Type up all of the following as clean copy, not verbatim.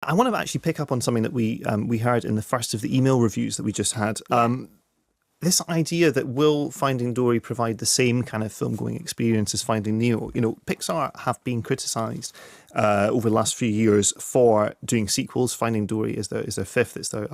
I want to actually pick up on something that we heard in the first of the email reviews that we just had. This idea that will Finding Dory provide the same kind of film-going experience as Finding Nemo? You know, Pixar have been criticised over the last few years for doing sequels. Finding Dory is their fifth. It's their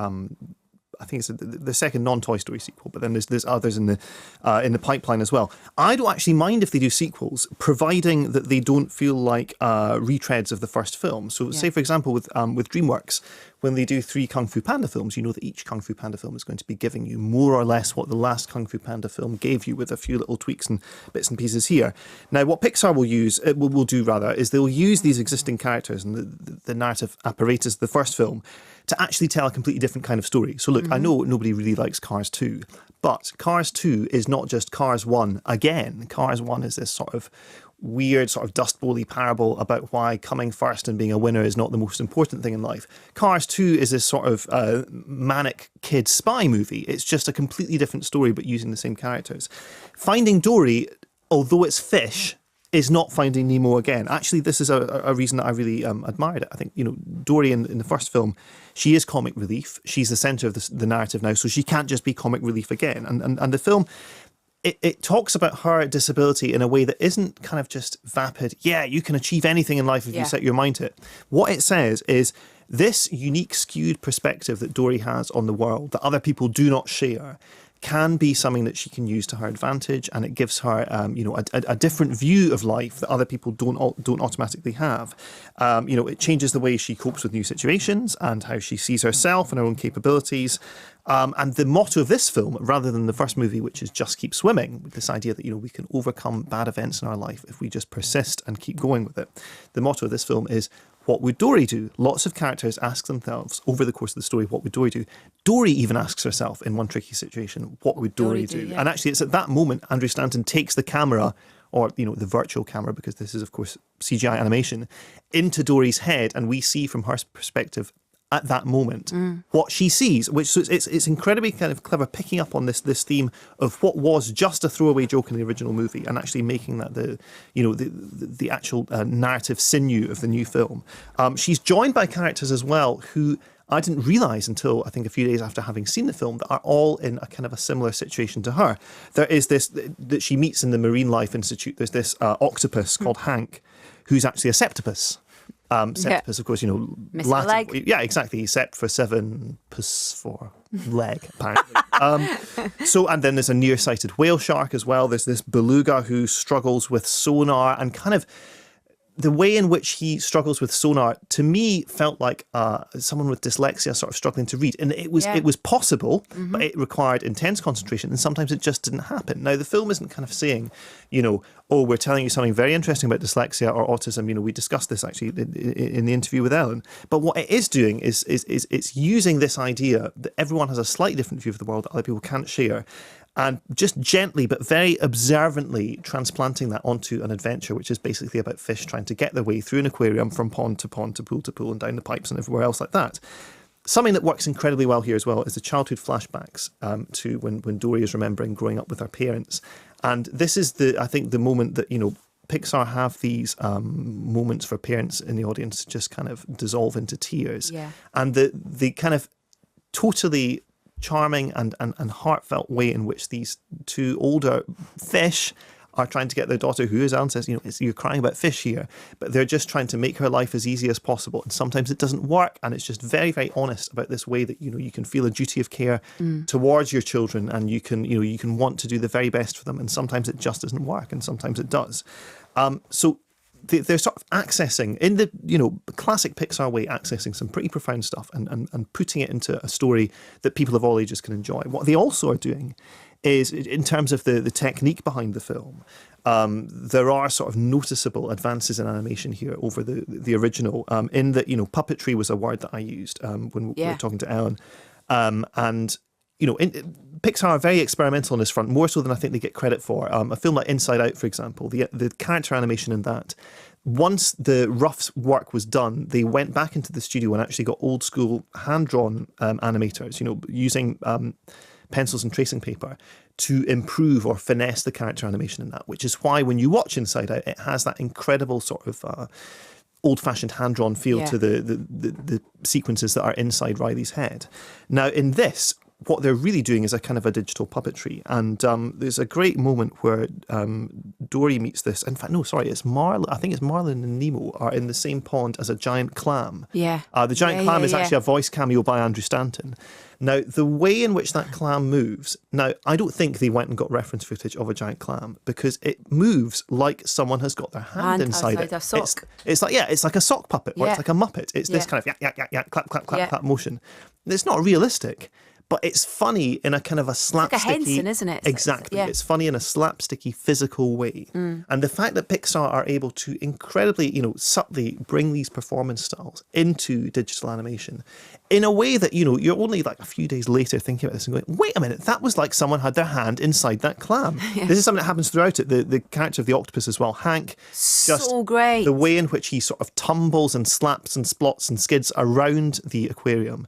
I think it's the second non-Toy Story sequel, but then there's others in the pipeline as well. I don't actually mind if they do sequels, providing that they don't feel like retreads of the first film. So, say for example, with DreamWorks, when they do 3 Kung Fu Panda films, you know that each Kung Fu Panda film is going to be giving you more or less what the last Kung Fu Panda film gave you, with a few little tweaks and bits and pieces here. Now, what Pixar will do is they'll use these existing characters and the narrative apparatus of the first film to actually tell a completely different kind of story. So look, I know nobody really likes Cars 2, but Cars 2 is not just Cars 1 again. Cars 1 is this sort of weird sort of Dust Bowl-y parable about why coming first and being a winner is not the most important thing in life. Cars 2 is this sort of manic kid spy movie. It's just a completely different story, but using the same characters. Finding Dory, although it's fish, is not Finding Nemo again. Actually, this is a reason that I really admired it. I think, you know, Dory in the first film, she is comic relief. She's the centre of the narrative now, so she can't just be comic relief again. And the film, it talks about her disability in a way that isn't kind of just vapid, yeah, you can achieve anything in life if you set your mind to it. What it says is this unique, skewed perspective that Dory has on the world that other people do not share can be something that she can use to her advantage, and it gives her, a different view of life that other people don't automatically have. It changes the way she copes with new situations and how she sees herself and her own capabilities. And the motto of this film, rather than the first movie, which is just keep swimming, with this idea that, you know, we can overcome bad events in our life if we just persist and keep going with it. The motto of this film is, what would Dory do? Lots of characters ask themselves over the course of the story, what would Dory do? Dory even asks herself in one tricky situation, what would Dory do? Yeah. And actually, it's at that moment Andrew Stanton takes the camera, or, you know, the virtual camera, because this is, of course, CGI animation, into Dory's head, and we see from her perspective at that moment what she sees, which so it's incredibly kind of clever, picking up on this theme of what was just a throwaway joke in the original movie and actually making that the actual narrative sinew of the new film. She's joined by characters as well who I didn't realise until I think a few days after having seen the film that are all in a kind of a similar situation to her. There is this that she meets in the Marine Life Institute. There's this octopus called Hank, who's actually a septopus. Septopus, of course, you know, Latin. Leg. Yeah, exactly. Sept for 7, pus for leg, apparently. And then there's a nearsighted whale shark as well. There's this beluga who struggles with sonar, and kind of the way in which he struggles with sonar, to me, felt like someone with dyslexia sort of struggling to read. And it was possible, but it required intense concentration, and sometimes it just didn't happen. Now, the film isn't kind of saying, you know, oh, we're telling you something very interesting about dyslexia or autism. You know, we discussed this actually in the interview with Ellen. But what it is doing is it's using this idea that everyone has a slightly different view of the world that other people can't share, and just gently but very observantly transplanting that onto an adventure, which is basically about fish trying to get their way through an aquarium from pond to pool to pool and down the pipes and everywhere else like that. Something that works incredibly well here as well is the childhood flashbacks to when Dory is remembering growing up with her parents. And this is I think the moment that, you know, Pixar have these moments for parents in the audience just kind of dissolve into tears. Yeah. And the kind of totally charming and heartfelt way in which these two older fish are trying to get their daughter, who, as Alan says, you know, you're crying about fish here, but they're just trying to make her life as easy as possible. And sometimes it doesn't work. And it's just very, very honest about this way that, you know, you can feel a duty of care towards your children, and you can want to do the very best for them. And sometimes it just doesn't work, and sometimes it does. So they're sort of accessing, in the, you know, classic Pixar way, accessing some pretty profound stuff and putting it into a story that people of all ages can enjoy. What they also are doing is, in terms of the technique behind the film, there are sort of noticeable advances in animation here over the original. In that, you know, puppetry was a word that I used when we were talking to Ellen. And, you know, Pixar are very experimental on this front, more so than I think they get credit for. A film like Inside Out, for example, the character animation in that, once the rough work was done, they went back into the studio and actually got old school hand-drawn animators, you know, using pencils and tracing paper to improve or finesse the character animation in that, which is why when you watch Inside Out, it has that incredible sort of old-fashioned hand-drawn feel to the sequences that are inside Riley's head. Now, in this, what they're really doing is a kind of a digital puppetry. And there's a great moment where Dory meets this. In fact, no, sorry, it's Marlin. I think it's Marlin and Nemo are in the same pond as a giant clam. Yeah. The giant clam is actually a voice cameo by Andrew Stanton. Now, the way in which that clam moves, now, I don't think they went and got reference footage of a giant clam because it moves like someone has got their hand inside it. A sock. It's like a sock puppet, or it's like a Muppet. It's this kind of clap, clap, clap motion. It's not realistic. But it's funny in a kind of a slapsticky... It's like a Henson, isn't it? Exactly. It's funny in a slapsticky, physical way. And the fact that Pixar are able to incredibly, subtly bring these performance styles into digital animation in a way that, you're only like a few days later thinking about this and going, wait a minute, that was like someone had their hand inside that clam. This is something that happens throughout it. The character of the octopus as well, Hank. So great. The way in which he sort of tumbles and slaps and splots and skids around the aquarium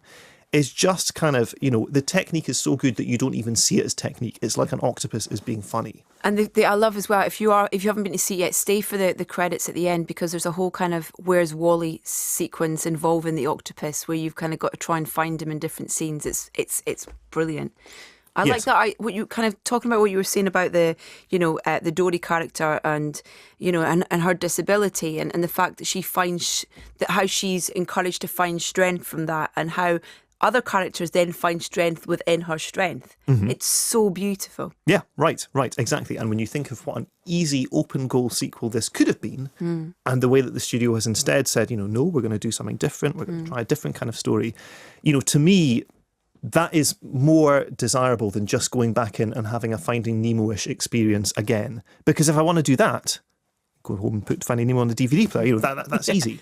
is just kind of, the technique is so good that you don't even see it as technique. It's like an octopus is being funny. And I love as well, if you haven't been to see it yet, stay for the credits at the end, because there's a whole kind of Where's Wally sequence involving the octopus where you've kind of got to try and find him in different scenes. It's brilliant. I like that. What you kind of talking about what you were saying about the Dory character and and her disability and the fact that she finds that how she's encouraged to find strength from that, and how other characters then find strength within her strength. It's so beautiful. Yeah, right, exactly. And when you think of what an easy open goal sequel this could have been, and the way that the studio has instead said, no, we're going to do something different, we're going to try a different kind of story, to me, that is more desirable than just going back in and having a Finding Nemo-ish experience again. Because if I want to do that, go home and put Finding Nemo on the DVD player, that's easy.